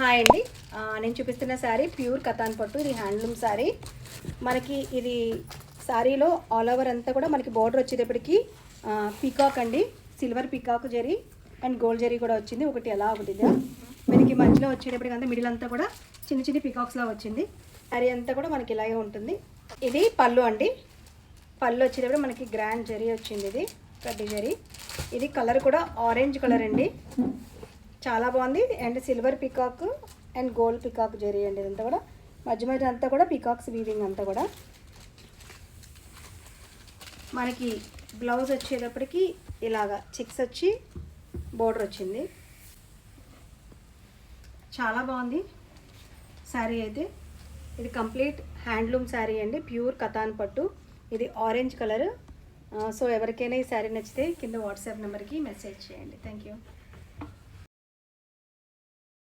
Hi అండి. నేను చూపిస్తున్న శారీ ప్యూర్ కతాన్ పట్టు. ఇది హ్యాండ్లూమ్ శారీ. మనకి ఇది శారీలో ఆల్ ఓవర్ అంతా కూడా మనకి బార్డర్ వచ్చేటప్పటికి పీకాక్ అండి, silver peacock zari and gold zari కూడా వచ్చింది. ఒకటి ఎలా ఒకటి ఇదా. మనకి మధ్యలో వచ్చేటప్పటికి అంతా మిడిల్ అంతా కూడా చిన్న చిన్న పీకాక్స్లా వచ్చింది. శారీ అంతా కూడా మనకి ఇలాగే ఉంటుంది. ఇది పళ్ళు అండి. పళ్ళు వచ్చేటప్పుడు మనకి గ్రాండ్ జరీ వచ్చింది. ఇది కడ్డీ జరీ. ఇది కలర్ కూడా ఆరెంజ్ కలర్ అండి, చాలా బాగుంది. And silver peacock and gold peacock zari అండి. ఇదంతా కూడా మధ్య మధ్య అంతా కూడా పీకాక్స్ వీవింగ్ అంతా కూడా. మనకి బ్లౌజ్ వచ్చేటప్పటికి ఇలాగా చెక్స్ వచ్చి బోర్డర్ వచ్చింది. చాలా బాగుంది శారీ అయితే. ఇది కంప్లీట్ హ్యాండ్లూమ్ శారీ అండి, ప్యూర్ కతాన్ పట్టు. ఇది ఆరెంజ్ కలర్. సో ఎవరికైనా ఈ శారీ నచ్చితే కింద వాట్సాప్ నెంబర్కి మెసేజ్ చేయండి. Thank you.